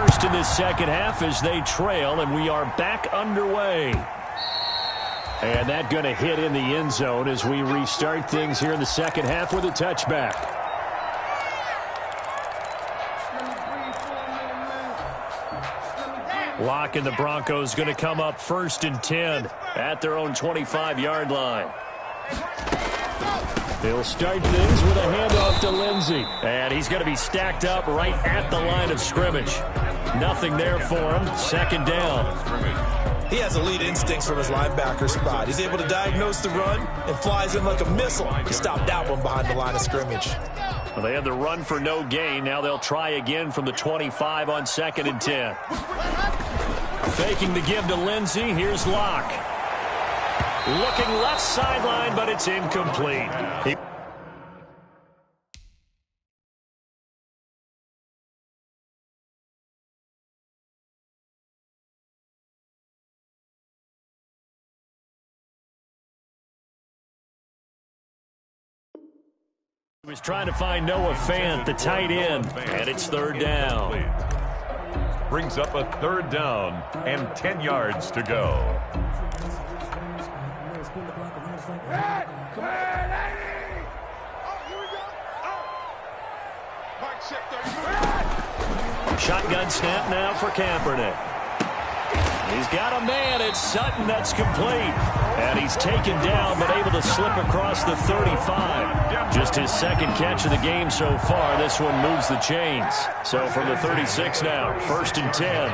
first in this second half as they trail, and we are back underway. And that going to hit in the end zone as we restart things here in the second half with a touchback. Lock and the Broncos going to come up 1st and 10 at their own 25-yard line. They'll start things with a handoff to Lindsey. And he's going to be stacked up right at the line of scrimmage. Nothing there for him. 2nd down. He has elite instincts from his linebacker spot. He's able to diagnose the run and flies in like a missile. He stopped that one behind the line of scrimmage. Well, they had the run for no gain. Now they'll try again from the 25 on 2nd and 10. Faking the give to Lindsey. Here's Locke. Looking left sideline, but it's incomplete. He was trying to find Noah Fant, the tight end, and it's 3rd down. Brings up a 3rd down and 10 yards to go. Shotgun snap now for Kaepernick. He's got a man. It's Sutton that's complete. And he's taken down but able to slip across the 35. Just his 2nd catch of the game so far. This one moves the chains. So from the 36 now, 1st and 10.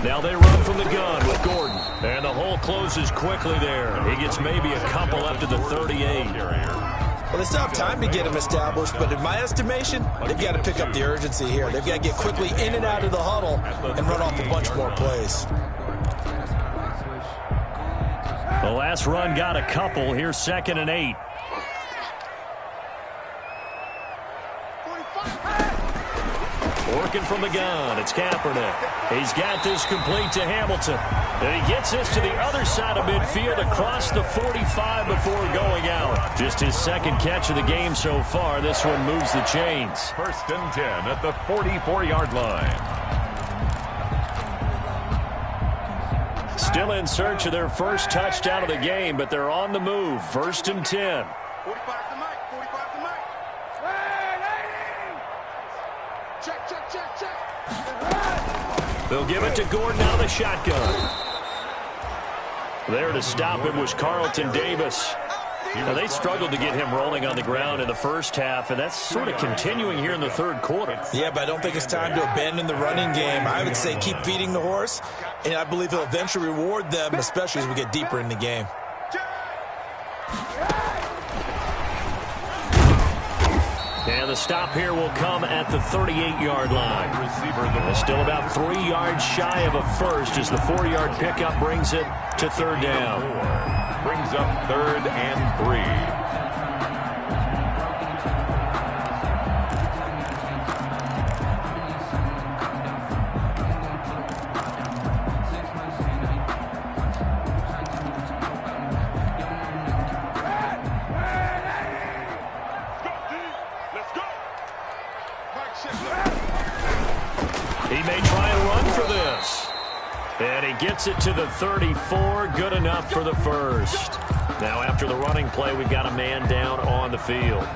Now they run from the gun with Gordon. And the hole closes quickly there. He gets maybe a couple up to the 38. Well, they still have time to get him established, but in my estimation, they've got to pick up the urgency here. They've got to get quickly in and out of the huddle and run off a bunch more plays. The last run got a couple. Here's 2nd and 8. Working from the gun, it's Kaepernick. He's got this complete to Hamilton. And he gets this to the other side of midfield across the 45 before going out. Just his 2nd catch of the game so far. This one moves the chains. 1st and 10 at the 44-yard line. Still in search of their first touchdown of the game, but they're on the move. 1st and 10. 45 to Mike. 45 to Mike. Check, check, check, check. They'll give it to Gordon out of the shotgun. There to stop him was Carlton Davis. Now, they struggled to get him rolling on the ground in the first half, and that's sort of continuing here in the 3rd quarter. Yeah, but I don't think it's time to abandon the running game. I would say keep feeding the horse, and I believe he'll eventually reward them, especially as we get deeper in the game. And the stop here will come at the 38-yard line. Still about 3 yards shy of a first as the 4-yard pickup brings it to 3rd down. Brings up 3rd and 3. He may try and run for this. And he gets it to the 34. Good enough for the first. Now after the running play, we've got a man down on the field.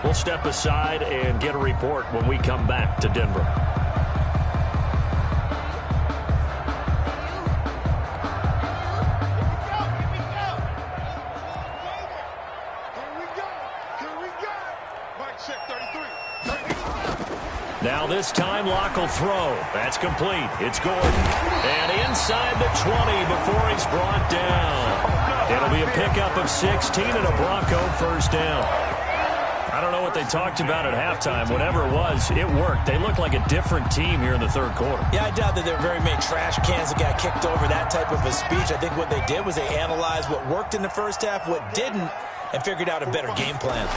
We'll step aside and get a report when we come back to Denver. Now this time, Locke will throw. That's complete. It's Gordon. And inside the 20 before he's brought down. It'll be a pickup of 16 and a Bronco 1st down. I don't know what they talked about at halftime. Whatever it was, it worked. They look like a different team here in the 3rd quarter. Yeah, I doubt that there were very many trash cans that got kicked over, that type of a speech. I think what they did was they analyzed what worked in the first half, what didn't, and figured out a better game plan.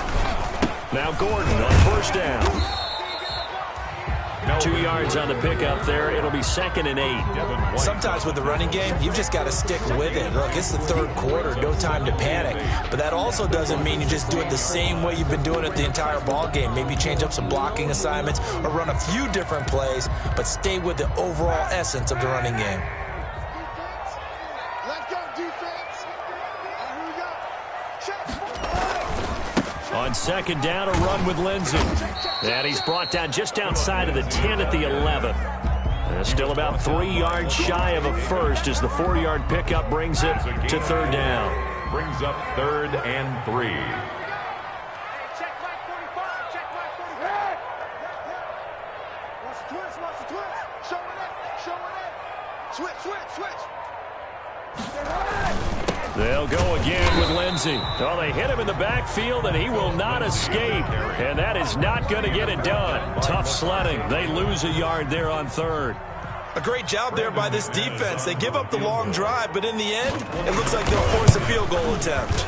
Now Gordon on 1st down. Now 2 yards on the pickup there. It'll be 2nd and 8. Sometimes with the running game, you've just got to stick with it. Look, it's the third quarter, no time to panic. But that also doesn't mean you just do it the same way you've been doing it the entire ball game. Maybe change up some blocking assignments or run a few different plays, but stay with the overall essence of the running game. On 2nd down, a run with Lindsey. And he's brought down just outside of the 10 at the 11. Still about 3 yards shy of a first as the 4-yard pickup brings it to 3rd down. Brings up 3rd and 3. Check right 45. Check right 45. Watch the twist. Watch the twist. Show it up. Show it up. Switch, switch, switch. They'll go again with Lindsey. Oh, they hit him in the backfield, and he will not escape. And that is not going to get it done. Tough sledding. They lose a yard there on 3rd. A great job there by this defense. They give up the long drive, but in the end, it looks like they'll force a field goal attempt.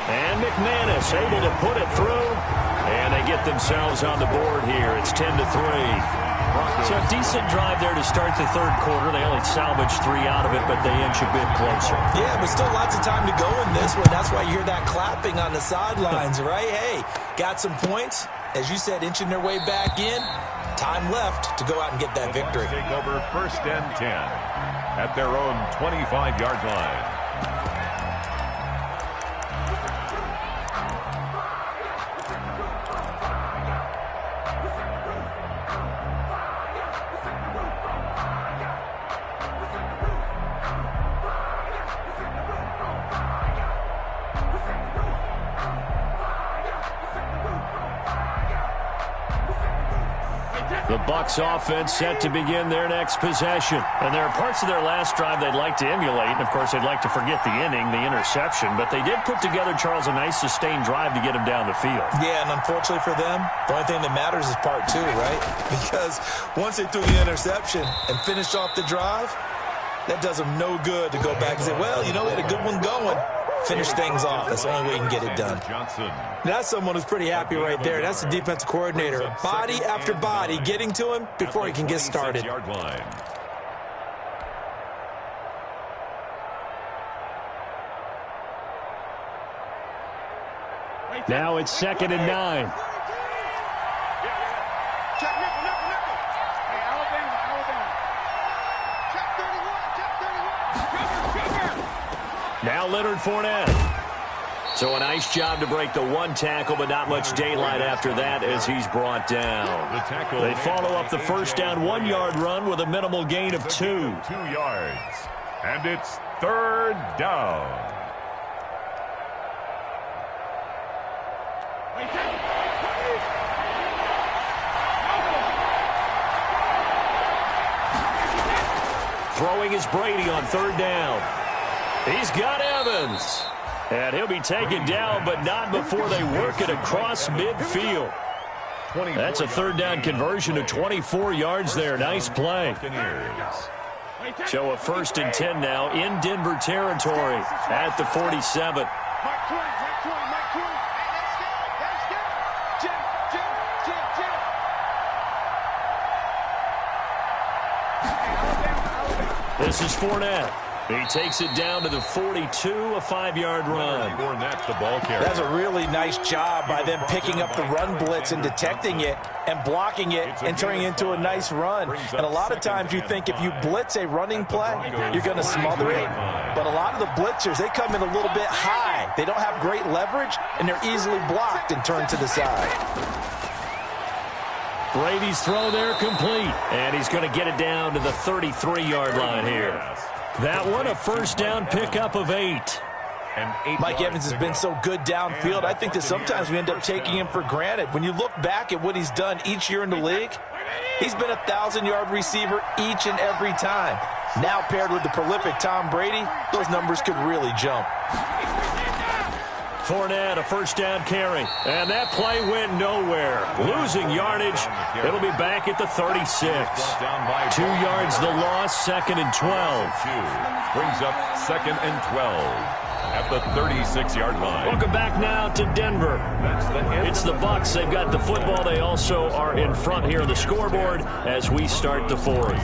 And McManus able to put it through. And they get themselves on the board here. It's 10-3. So a decent drive there to start the 3rd quarter. They only salvaged 3 out of it, but they inch a bit closer. Yeah, but still lots of time to go in this one. That's why you hear that clapping on the sidelines, right? Hey, got some points. As you said, inching their way back in. Time left to go out and get that victory. Take over 1st and 10 at their own 25-yard line. The Bucs offense set to begin their next possession. And there are parts of their last drive they'd like to emulate. And, of course, they'd like to forget the inning, the interception. But they did put together, Charles, a nice sustained drive to get him down the field. Yeah, and unfortunately for them, the only thing that matters is part 2, right? Because once they threw the interception and finished off the drive, that does them no good to go back and say, well, you know, we had a good one going. Finish things off. That's the only way you can get it done. That's someone who's pretty happy right there. That's the defensive coordinator. Body after body getting to him before he can get started. Now it's 2nd and 9. Check nickel, nickel, nickel. Hey, Alabama, Alabama. Check 31, check 31. Cover, cover. Now Leonard Fournette. So a nice job to break the 1 tackle, but not much daylight after that as he's brought down. They follow up the 1st down 1-yard run with a minimal gain of 2. 2 yards. And it's 3rd down. Throwing is Brady on 3rd down. He's got Evans. And he'll be taken down, but not before they work it across midfield. That's a 3rd down conversion of 24 yards there. Nice play. So a 1st and 10 now in Denver territory at the 47. This is Fournette. He takes it down to the 42, a 5-yard run. That's a really nice job by them picking up the run blitz and detecting it and blocking it and turning it into a nice run. And a lot of times you think if you blitz a running play, you're going to smother it. But a lot of the blitzers, they come in a little bit high. They don't have great leverage, and they're easily blocked and turned to the side. Brady's throw there complete. And he's going to get it down to the 33-yard line here. That one, a 1st down pickup of 8. Mike Evans has been so good downfield. I think that sometimes we end up taking him for granted. When you look back at what he's done each year in the league, he's been a 1,000-yard receiver each and every time. Now paired with the prolific Tom Brady, those numbers could really jump. Fournette, a 1st down carry. And that play went nowhere. Losing yardage. It'll be back at the 36. 2 yards the loss, 2nd and 12. Brings up 2nd and 12. at the 36-yard line. Welcome back now to Denver. It's the Bucs. They've got the football. They also are in front here on the scoreboard as we start the fourth.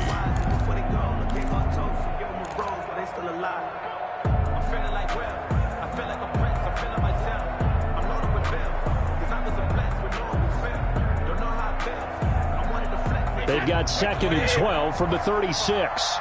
They've got 2nd and 12 from the 36.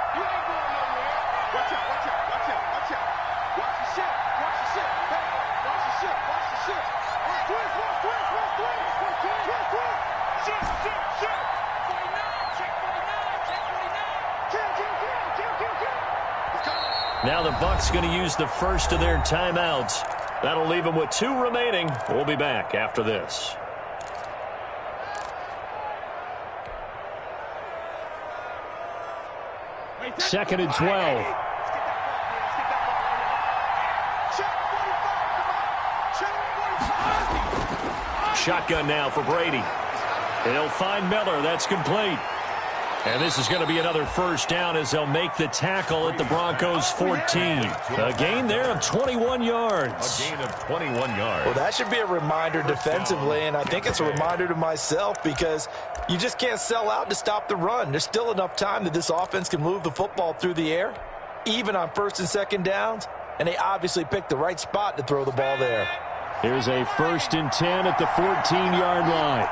Now the Bucs going to use the first of their timeouts. That'll leave them with 2 remaining. We'll be back after this. Second and 12. Shotgun now for Brady. They'll find Miller. That's complete. And this is going to be another first down as they'll make the tackle at the Broncos' 14. A gain there of 21 yards. A gain of 21 yards. Well, that should be a reminder defensively, and I think it's a reminder to myself because you just can't sell out to stop the run. There's still enough time that this offense can move the football through the air, even on 1st and 2nd downs, and they obviously picked the right spot to throw the ball there. Here's a 1st and 10 at the 14-yard line.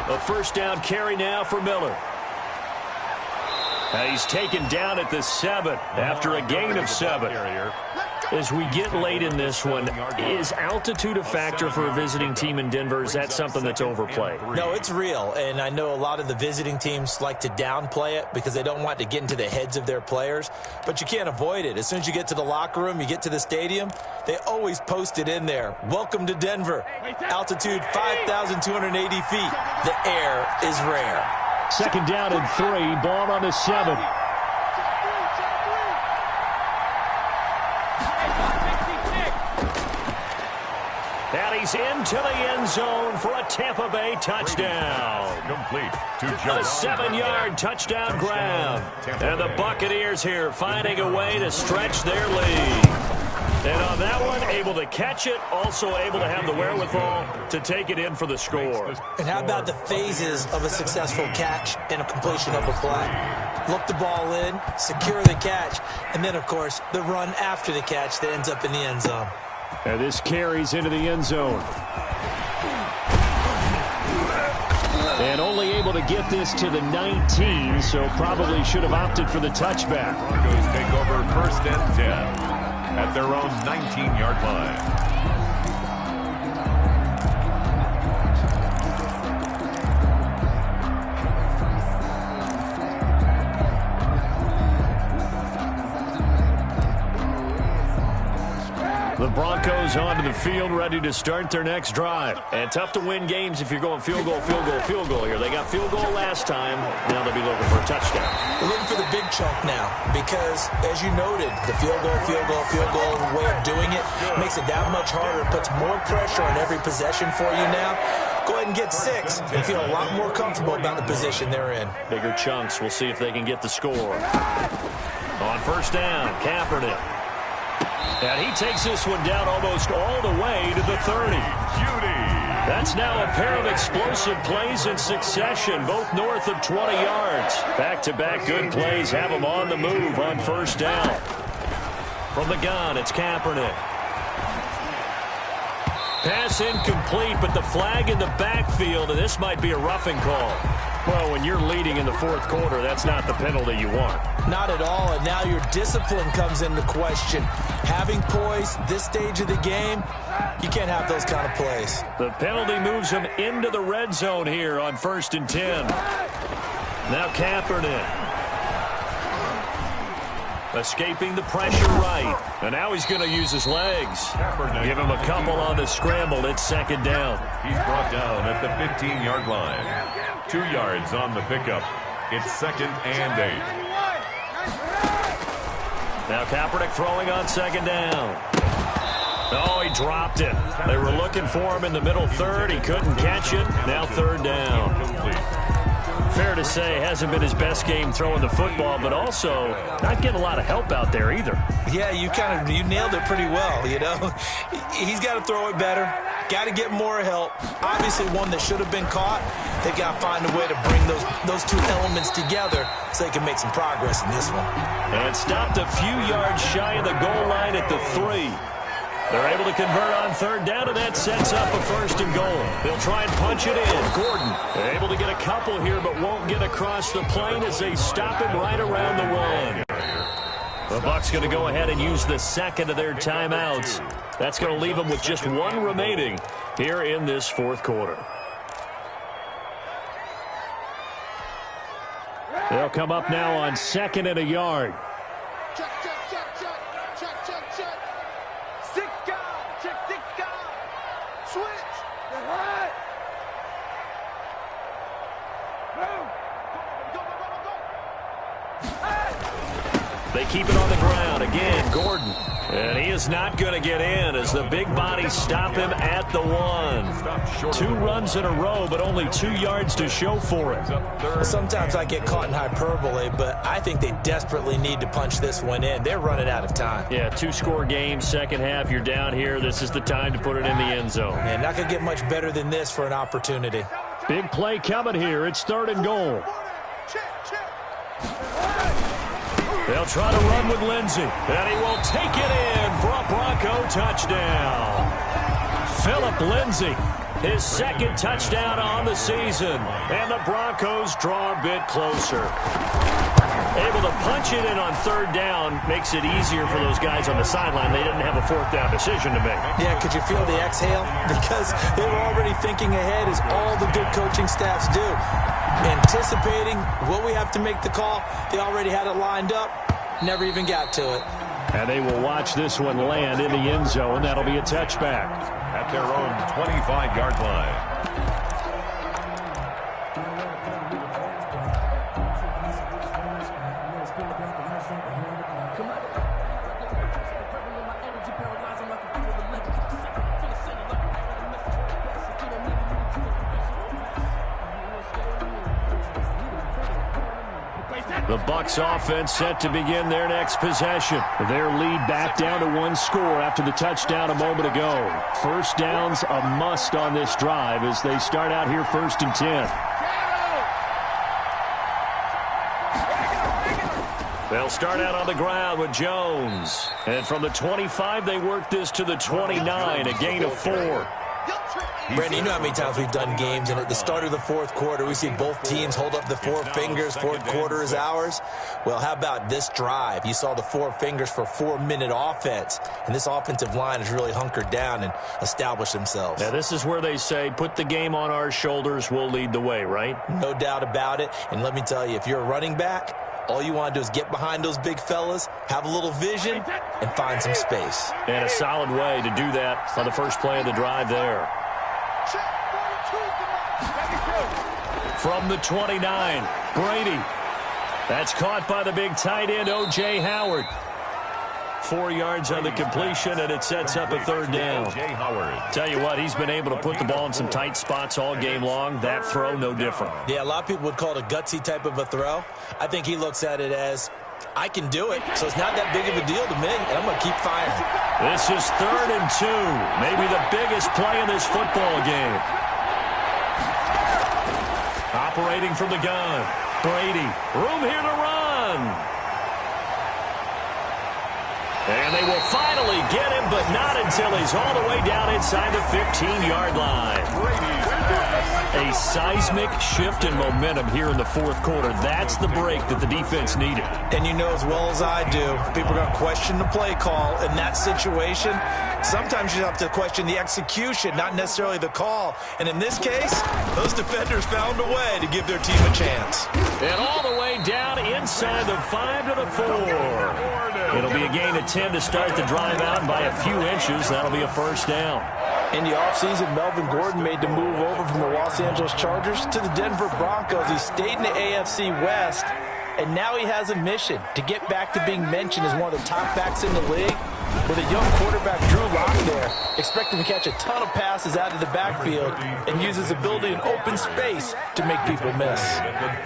A first down carry now for Miller. He's taken down at the 7 after a gain of 7. As we get late in this one, is altitude a factor for a visiting team in Denver? Is that something that's overplayed? No, it's real, and I know a lot of the visiting teams like to downplay it because they don't want to get into the heads of their players, but you can't avoid it. As soon as you get to the locker room, you get to the stadium, they always post it in there. Welcome to Denver. Altitude 5,280 feet. The air is rare. 2nd down and 3, ball on the 7. And he's into the end zone for a Tampa Bay touchdown. Complete to A 7-yard touchdown grab. And the Buccaneers here finding a way to stretch their lead. And on that one, able to catch it, also able to have the wherewithal to take it in for the score. And how about the phases of a successful catch and a completion of a play? Look the ball in, secure the catch, and then, of course, the run after the catch that ends up in the end zone. And this carries into the end zone. And only able to get this to the 19, so probably should have opted for the touchback. Broncos take over 1st and 10 at their own 19-yard line. The Broncos onto the field, ready to start their next drive. And tough to win games if you're going field goal, field goal, field goal here. They got field goal last time. Now they'll be looking for a touchdown. They're looking for the big chunk now because, as you noted, the field goal way of doing it makes it that much harder. It puts more pressure on every possession for you now. Go ahead and get 6 and feel a lot more comfortable about the position they're in. Bigger chunks. We'll see if they can get the score. On 1st down, Kaepernick. And he takes this one down almost all the way to the 30. That's now a pair of explosive plays in succession, both north of 20 yards. Back-to-back good plays have them on the move on 1st down. From the gun, it's Kaepernick. Pass incomplete, but the flag in the backfield, and this might be a roughing call. Well, when you're leading in the 4th quarter, that's not the penalty you want. Not at all, and now your discipline comes into question. Having poise this stage of the game, you can't have those kind of plays. The penalty moves him into the red zone here on 1st and 10. Now Kaepernick. Escaping the pressure right. And now he's going to use his legs. Give him a couple on the scramble. It's 2nd down. He's brought down at the 15-yard line. 2 yards on the pickup. It's 2nd and 8. Now Kaepernick throwing on 2nd down. Oh, he dropped it. They were looking for him in the middle third. He couldn't catch it. Now third down. Fair to say, hasn't been his best game throwing the football, but also not getting a lot of help out there either. Yeah, you nailed it pretty well, you know. He's got to throw it better. Got to get more help. Obviously one that should have been caught. They got to find a way to bring those two elements together so they can make some progress in this one. And stopped a few yards shy of the goal line at the 3. They're able to convert on third down, and that sets up a first and goal. They'll try and punch it in. Gordon able to get a couple here, but won't get across the plane as they stop him right around the 1. The Bucs going to go ahead and use the second of their timeouts. That's going to leave them with just one remaining here in this fourth quarter. They'll come up now on 2nd and a yard. Check, check, check, check. Check, check, check. Six guard. Check, six guard. Switch. Right. Go, go, go, go, go. Hey. They keep it on the ground. Again, Gordon. And he is not going to get in as the big bodies stop him at the 1. 2 runs in a row, but only 2 yards to show for it. Sometimes I get caught in hyperbole, but I think they desperately need to punch this one in. They're running out of time. Yeah, 2-score game, second half, you're down here. This is the time to put it in the end zone. And not going to get much better than this for an opportunity. Big play coming here. It's 3rd and goal. Check, check. They'll try to run with Lindsey, and he will take it in for a Bronco touchdown. Phillip Lindsey, his 2nd touchdown on the season, and the Broncos draw a bit closer. Able to punch it in on 3rd down makes it easier for those guys on the sideline. They didn't have a 4th down decision to make. Yeah, could you feel the exhale? Because they were already thinking ahead, as all the good coaching staffs do. Anticipating what we have to make the call. They already had it lined up. Never even got to it. And they will watch this one land in the end zone. That'll be a touchback. At their own 25-yard line. The Bucs offense set to begin their next possession. Their lead back down to 1 score after the touchdown a moment ago. First down's a must on this drive as they start out here 1st and 10. They'll start out on the ground with Jones. And from the 25, they work this to the 29, a gain of 4. Brandon, you know how many times we've done games, and at the start of the 4th quarter, we see both teams hold up the 4 fingers, 4th quarter is ours. Well, how about this drive? You saw the 4 fingers for 4-minute offense, and this offensive line has really hunkered down and established themselves. Now, this is where they say, put the game on our shoulders, we'll lead the way, right? No doubt about it, and let me tell you, if you're a running back, all you want to do is get behind those big fellas, have a little vision, and find some space. And a solid way to do that on the first play of the drive there. From the 29, Brady. That's caught by the big tight end, O.J. Howard. 4 yards on the completion, and it sets up a 3rd down. Tell you what, he's been able to put the ball in some tight spots all game long. That throw, no different. Yeah, a lot of people would call it a gutsy type of a throw. I think he looks at it as, I can do it, so it's not that big of a deal to me, and I'm going to keep firing. This is 3rd and 2, maybe the biggest play in this football game. Operating from the gun, Brady, room here to run. And they will finally get him, but not until he's all the way down inside the 15-yard line. A seismic shift in momentum here in the 4th quarter. That's the break that the defense needed. And you know as well as I do, people are going to question the play call in that situation. Sometimes you have to question the execution, not necessarily the call. And in this case, those defenders found a way to give their team a chance. And all the way down inside the 5 to the 4. It'll be a gain of 10 to start the drive out, and by a few inches, that'll be a first down. In the offseason, Melvin Gordon made the move over from the Los Angeles Chargers to the Denver Broncos. He stayed in the AFC West, And now he has a mission to get back to being mentioned as one of the top backs in the league. With a young quarterback, Drew Lock, there, expect him to catch a ton of passes out of the backfield and use his ability in open space to make people miss.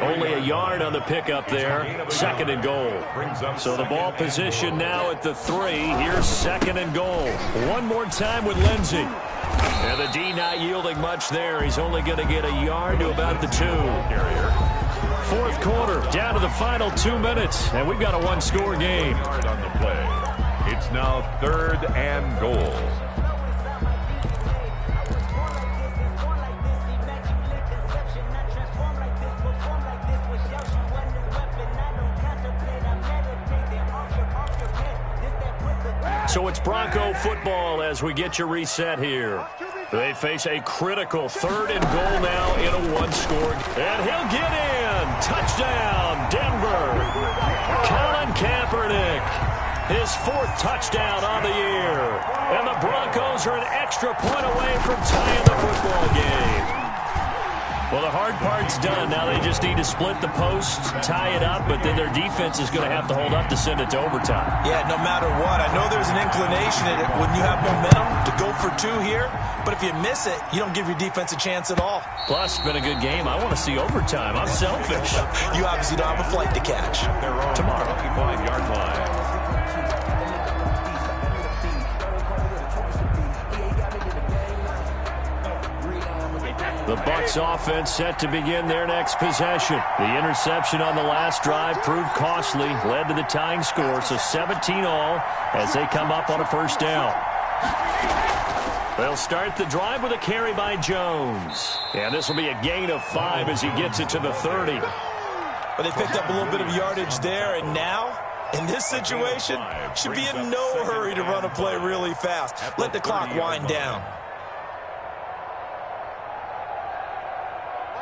Only a yard on the pickup there. 2nd and goal. So the ball position now at the 3. Here's 2nd and goal. One more time with Lindsey. And the D not yielding much there. He's only going to get a yard to about the 2. 4th quarter, down to the final 2 minutes, and we've got a one-score game. Yard on the play. It's now 3rd and goal. So it's Bronco football as we get you reset here. They face a critical 3rd and goal now in a one-score. And he'll get in. Touchdown, Denver. Colin Kaepernick. His 4th touchdown on the year. And the Broncos are an extra point away from tying the football game. Well, the hard part's done. Now they just need to split the posts, tie it up, but then their defense is going to have to hold up to send it to overtime. Yeah, no matter what. I know there's an inclination in it when you have momentum to go for 2 here, but if you miss it, you don't give your defense a chance at all. Plus, it's been a good game. I want to see overtime. I'm selfish. You obviously don't have a flight to catch. Tomorrow, 25-yard line. The Bucs offense set to begin their next possession. The interception on the last drive proved costly, led to the tying score, so 17 all as they come up on a 1st down. They'll start the drive with a carry by Jones. And this will be a gain of 5 as he gets it to the 30. But they picked up a little bit of yardage there, and now, in this situation, should be in no hurry to run a play really fast. Let the clock wind down.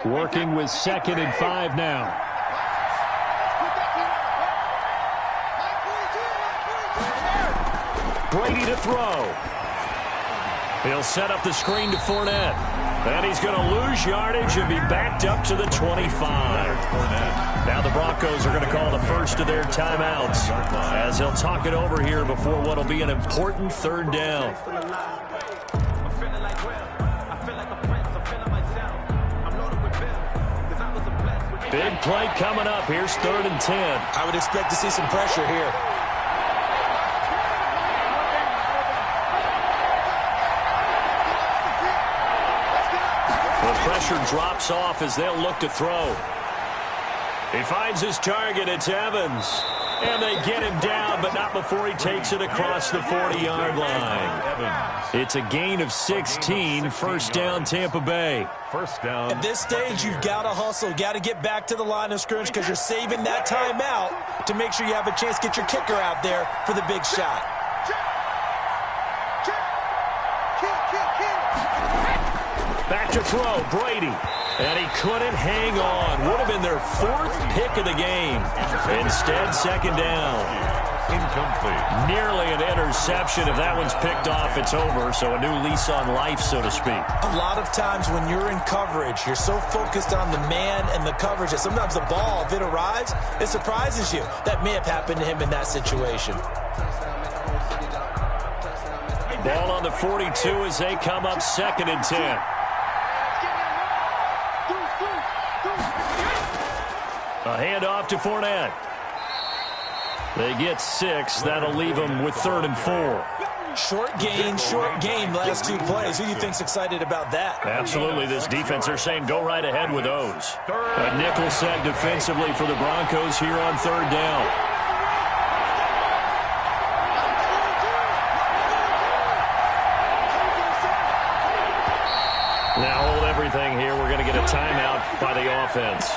Working with 2nd and 5 now. Brady to throw. He'll set up the screen to Fournette. And he's going to lose yardage and be backed up to the 25. Now the Broncos are going to call the first of their timeouts as they'll talk it over here before what will be an important 3rd down. Big play coming up. Here's 3rd and 10. I would expect to see some pressure here. The pressure drops off as they'll look to throw. He finds his target. It's Evans. And they get him down, but not before he takes it across the 40-yard line. It's a gain of 16. 1st down, Tampa Bay. 1st down. At this stage, you've got to hustle. Got to get back to the line of scrimmage because you're saving that timeout to make sure you have a chance to get your kicker out there for the big shot. Back to throw, Brady. And he couldn't hang on. Would have been their 4th pick of the game. Instead, 2nd down. Incomplete. Nearly an interception. If that one's picked off, it's over. So a new lease on life, so to speak. A lot of times when you're in coverage, you're so focused on the man and the coverage that sometimes the ball, if it arrives, it surprises you. That may have happened to him in that situation. Ball on the 42 as they come up 2nd and 10. A handoff to Fournette. They get 6. That'll leave them with 3rd and 4. Short gain, last 2 plays. Who do you think's excited about that? Absolutely. This defense, they're saying go right ahead with those. A nickel set defensively for the Broncos here on 3rd down. Now hold everything here. We're going to get a timeout by the offense,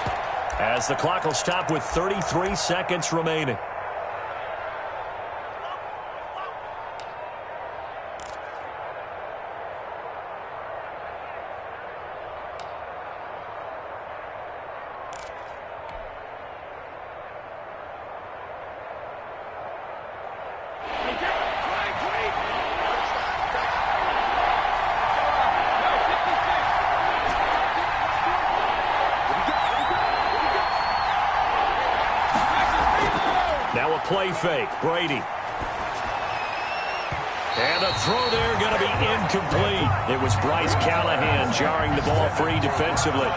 as the clock will stop with 33 seconds remaining. play fake. Brady. And a throw there going to be incomplete. It was Bryce Callahan jarring the ball free defensively.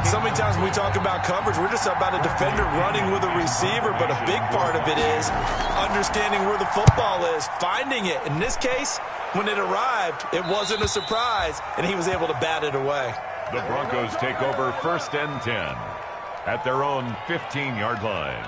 So many times when we talk about coverage, we're just about a defender running with a receiver, but a big part of it is understanding where the football is, finding it. In this case, when it arrived, it wasn't a surprise, and he was able to bat it away. The Broncos take over 1st and 10 at their own 15-yard line.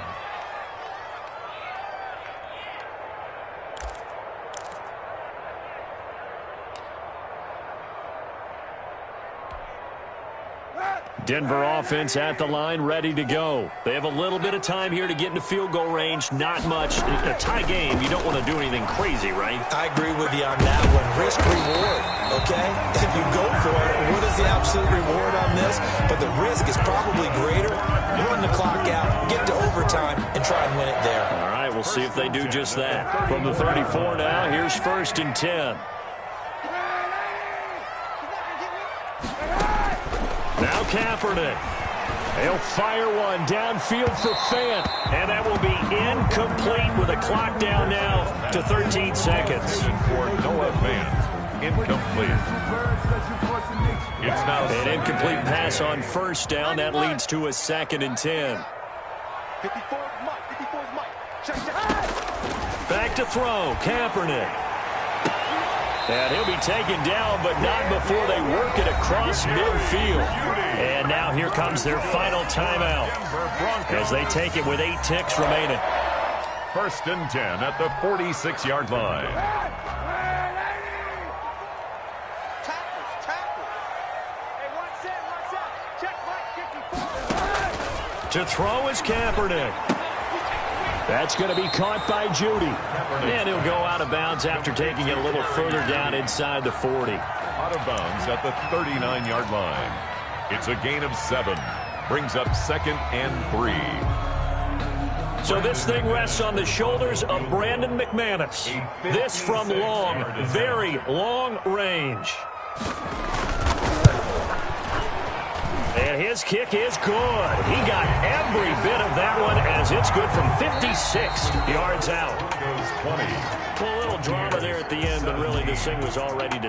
Denver offense at the line, ready to go. They have a little bit of time here to get into field goal range. Not much. A tie game, you don't want to do anything crazy, right? I agree with you on that one. Risk-reward, okay? If you go for it, what is the absolute reward on this? But the risk is probably greater. Run the clock out, get to overtime, and try and win it there. All right, we'll see if they do just that. From the 34 now, here's 1st and 10. Now Kaepernick. He'll fire one downfield for Fant. And that will be incomplete with a clock down now to 13 seconds. For Noah Fant, incomplete. It's now an incomplete pass on 1st down. That leads to a 2nd and 10. 54 is Mike. Check. Back to throw. Kaepernick. And he'll be taken down, but not before they work it across midfield. And now here comes their final timeout as they take it with 8 ticks remaining. 1st and 10 at the 46-yard line. Tackle. Hey, watch out. Check Mike 54. To throw is Kaepernick. That's going to be caught by Judy. And he'll go out of bounds after taking it a little further down inside the 40. Out of bounds at the 39-yard line. It's a gain of 7. Brings up 2nd and 3. So this thing rests on the shoulders of Brandon McManus. This from long, very long range. And his kick is good. He got every bit of that one as it's good from 56 yards out. Goes 20. Well, a little drama there at the end, but really this thing was already decided.